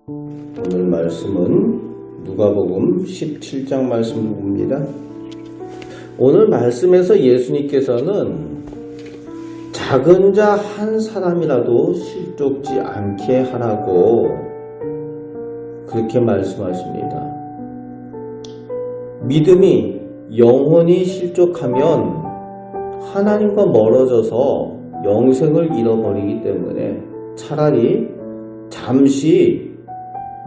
오늘 말씀은 누가복음 17장 말씀 봅니다. 오늘 말씀에서 예수님께서는 작은 자 한 사람이라도 실족지 않게 하라고 그렇게 말씀하십니다. 믿음이 영혼이 실족하면 하나님과 멀어져서 영생을 잃어버리기 때문에 차라리 잠시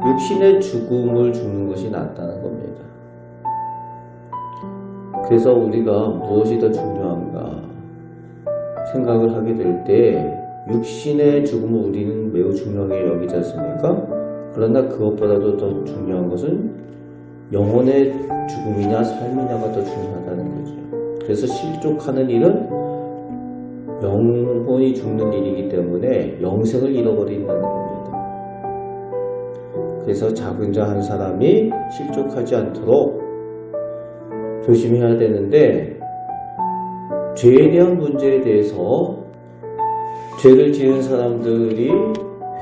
육신의 죽음을 죽는 것이 낫다는 겁니다. 그래서 우리가 무엇이 더 중요한가 생각을 하게 될 때 육신의 죽음을 우리는 매우 중요하게 여기지 않습니까? 그러나 그것보다도 더 중요한 것은 영혼의 죽음이냐 삶이냐가 더 중요하다는 거죠. 그래서 실족하는 일은 영혼이 죽는 일이기 때문에 영생을 잃어버린다는 겁니다. 그래서 작은 자 한 사람이 실족하지 않도록 조심해야 되는데, 죄에 대한 문제에 대해서 죄를 지은 사람들이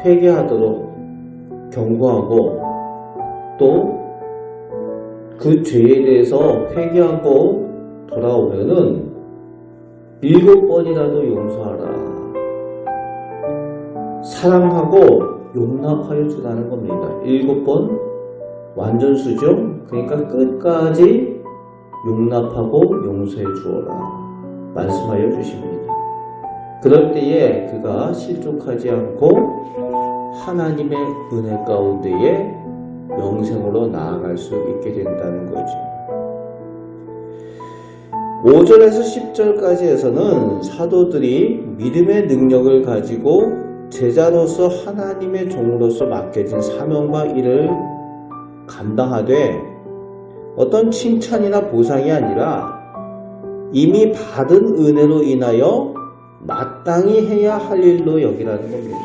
회개하도록 경고하고, 또 그 죄에 대해서 회개하고 돌아오면은 7번이라도 용서하라, 사랑하고 용납하여 주라는 겁니다. 7번 완전수죠. 그러니까 끝까지 용납하고 용서해 주어라 말씀하여 주십니다. 그럴 때에 그가 실족하지 않고 하나님의 은혜 가운데에 영생으로 나아갈 수 있게 된다는 거죠. 5절에서 10절까지에서는 사도들이 믿음의 능력을 가지고 제자로서 하나님의 종으로서 맡겨진 사명과 일을 감당하되 어떤 칭찬이나 보상이 아니라 이미 받은 은혜로 인하여 마땅히 해야 할 일로 여기라는 겁니다.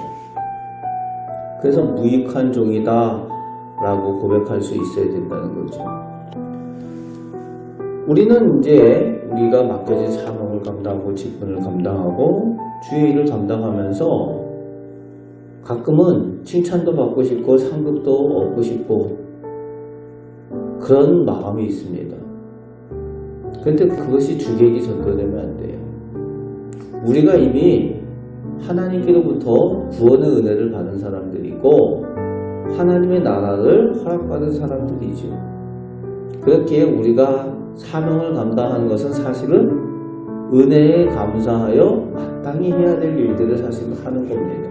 그래서 무익한 종이다 라고 고백할 수 있어야 된다는 거죠. 우리는 이제 우리가 맡겨진 사명을 감당하고 직분을 감당하고 주의 일을 감당하면서 가끔은 칭찬도 받고 싶고 상급도 얻고 싶고 그런 마음이 있습니다. 그런데 그것이 주객이 전도되면 안 돼요. 우리가 이미 하나님께로부터 구원의 은혜를 받은 사람들이고 하나님의 나라를 허락받은 사람들이죠. 그렇기에 우리가 사명을 감당하는 것은 사실은 은혜에 감사하여 마땅히 해야 될 일들을 사실은 하는 겁니다.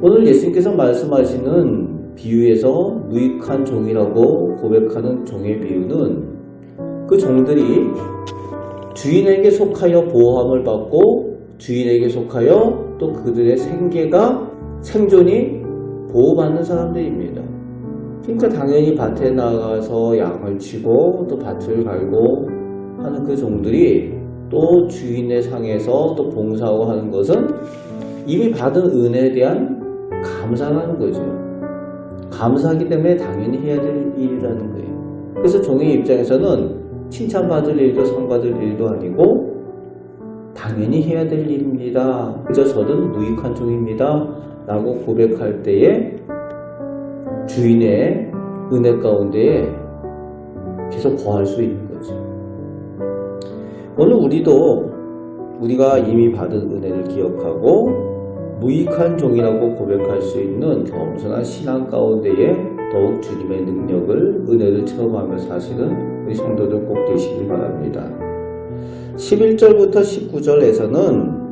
오늘 예수님께서 말씀하시는 비유에서 무익한 종이라고 고백하는 종의 비유는 그 종들이 주인에게 속하여 보호함을 받고 주인에게 속하여 또 그들의 생존이 보호받는 사람들입니다. 그러니까 당연히 밭에 나가서 양을 치고 또 밭을 갈고 하는 그 종들이 또 주인의 상에서 또 봉사하고 하는 것은 이미 받은 은혜에 대한 감사라는 거죠. 감사하기 때문에 당연히 해야 될 일이라는 거예요. 그래서 종의 입장에서는 칭찬받을 일도 상받을 일도 아니고 당연히 해야 될 일입니다. 그저 저는 무익한 종입니다 라고 고백할 때에 주인의 은혜 가운데에 계속 거할 수 있는 거죠. 오늘 우리가 이미 받은 은혜를 기억하고 무익한 종이라고 고백할 수 있는 겸손한 신앙 가운데에 더욱 주님의 능력을, 은혜를 체험하며 사실은 우리 성도들 꼭 되시길 바랍니다. 11절부터 19절에서는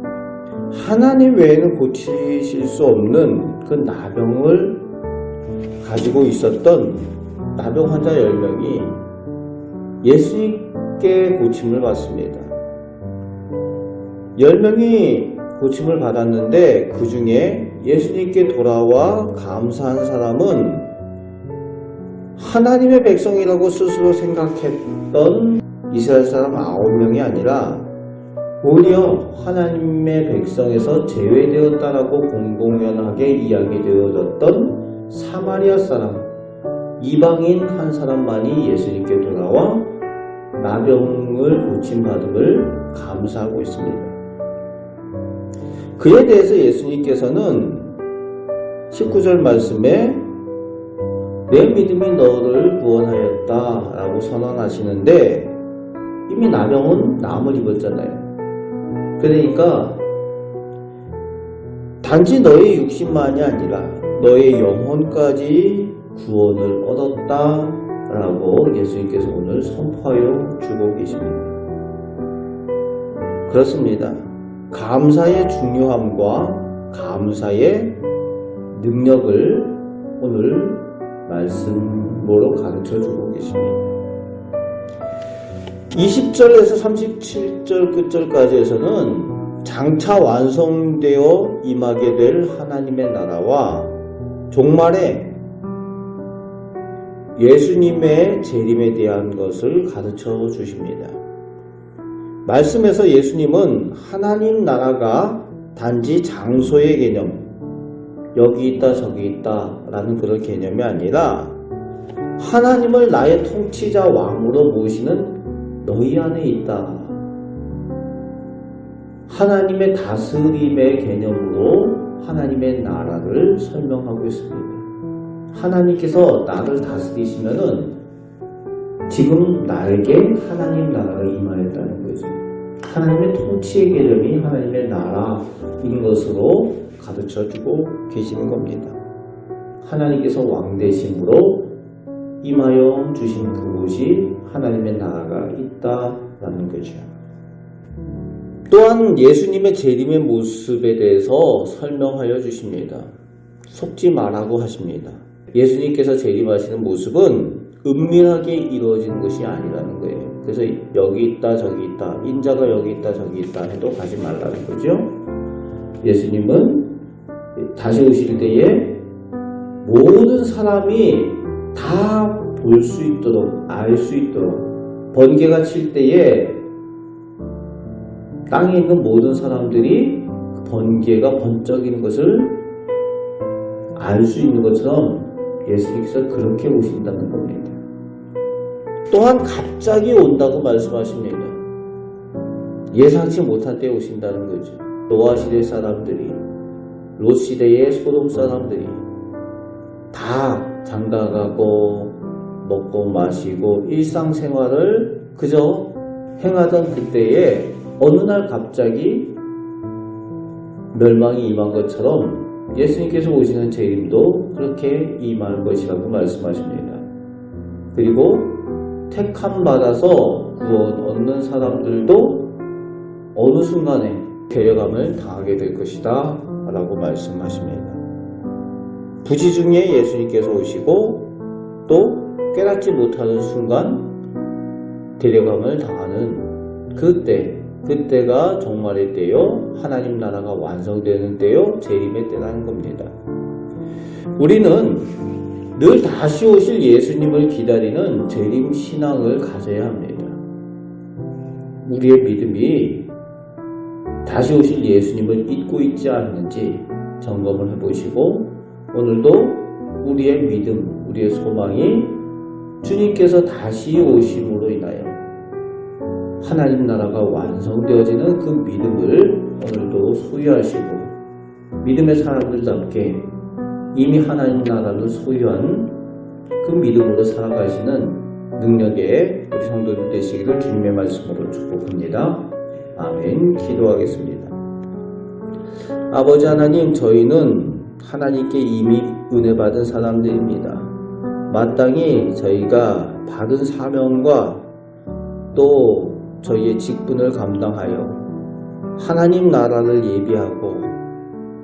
하나님 외에는 고치실 수 없는 그 나병을 가지고 있었던 나병 환자 10명이 예수님께 고침을 받습니다. 10명이 고침을 받았는데 그 중에 예수님께 돌아와 감사한 사람은 하나님의 백성이라고 스스로 생각했던 이스라엘 사람 9명이 아니라 오히려 하나님의 백성에서 제외되었다라고 공공연하게 이야기되어졌던 사마리아 사람, 이방인 한 사람만이 예수님께 돌아와 나병을 고침받음을 감사하고 있습니다. 그에 대해서 예수님께서는 19절 말씀에 내 믿음이 너를 구원하였다 라고 선언하시는데 이미 나병은 남을 입었잖아요. 그러니까 단지 너의 육신만이 아니라 너의 영혼까지 구원을 얻었다 라고 예수님께서 오늘 선포하여 주고 계십니다. 그렇습니다. 감사의 중요함과 감사의 능력을 오늘 말씀으로 가르쳐 주고 계십니다. 20절에서 37절 끝절까지에서는 장차 완성되어 임하게 될 하나님의 나라와 종말에 예수님의 재림에 대한 것을 가르쳐 주십니다. 말씀에서 예수님은 하나님 나라가 단지 장소의 개념, 여기 있다 저기 있다 라는 그런 개념이 아니라 하나님을 나의 통치자 왕으로 모시는 너희 안에 있다. 하나님의 다스림의 개념으로 하나님의 나라를 설명하고 있습니다. 하나님께서 나를 다스리시면은 지금 나에게 하나님 나라가 임하였다는 거죠. 하나님의 통치의 개념이 하나님의 나라인 것으로 가르쳐주고 계시는 겁니다. 하나님께서 왕 되심으로 임하여 주신 그곳이 하나님의 나라가 있다라는 거죠. 또한 예수님의 재림의 모습에 대해서 설명하여 주십니다. 속지 말라고 하십니다. 예수님께서 재림하시는 모습은 은밀하게 이루어지는 것이 아니라는 거예요. 그래서 여기 있다 저기 있다, 인자가 여기 있다 저기 있다 해도 가지 말라는 거죠. 예수님은 다시 오실 때에 모든 사람이 다 볼 수 있도록, 알 수 있도록, 번개가 칠 때에 땅에 있는 모든 사람들이 번개가 번쩍이는 것을 알 수 있는 것처럼 예수님께서 그렇게 오신다는 겁니다. 또한 갑자기 온다고 말씀하십니다. 예상치 못한 때에 오신다는 거죠. 노아 시대 사람들이, 롯 시대의 소돔 사람들이 다 장가가고 먹고 마시고 일상생활을 그저 행하던 그때에 어느 날 갑자기 멸망이 임한 것처럼 예수님께서 오시는 재림도 그렇게 임할 것이라고 말씀하십니다. 그리고 택함 받아서 구원 얻는 사람들도 어느 순간에 괴력감을 당하게 될 것이다 라고 말씀하십니다. 부지 중에 예수님께서 오시고 또 깨닫지 못하는 순간 데려감을 당하는 그때가 종말의 때요, 하나님 나라가 완성되는 때요, 재림의 때라는 겁니다. 우리는 늘 다시 오실 예수님을 기다리는 재림 신앙을 가져야 합니다. 우리의 믿음이 다시 오실 예수님을 잊고 있지 않는지 점검을 해보시고 오늘도 우리의 믿음, 우리의 소망이 주님께서 다시 오심으로 인하여 하나님 나라가 완성되어지는 그 믿음을 오늘도 소유하시고 믿음의 사람들답게 이미 하나님 나라를 소유한 그 믿음으로 살아가시는 능력의 우리 성도들 되시기를 주님의 말씀으로 축복합니다. 아멘. 기도하겠습니다. 아버지 하나님, 저희는 하나님께 이미 은혜 받은 사람들입니다. 마땅히 저희가 받은 사명과 또 저희의 직분을 감당하여 하나님 나라를 예비하고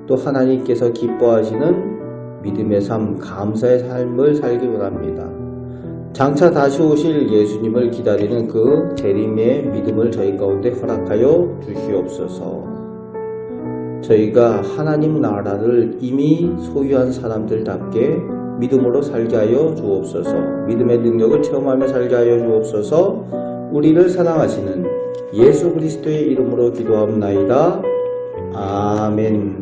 또 하나님께서 기뻐하시는 믿음의 삶, 감사의 삶을 살기 원합니다. 장차 다시 오실 예수님을 기다리는 그 재림의 믿음을 저희 가운데 허락하여 주시옵소서. 저희가 하나님 나라를 이미 소유한 사람들답게 믿음으로 살게 하여 주옵소서. 믿음의 능력을 체험하며 살게 하여 주옵소서. 우리를 사랑하시는 예수 그리스도의 이름으로 기도합나이다. 아멘.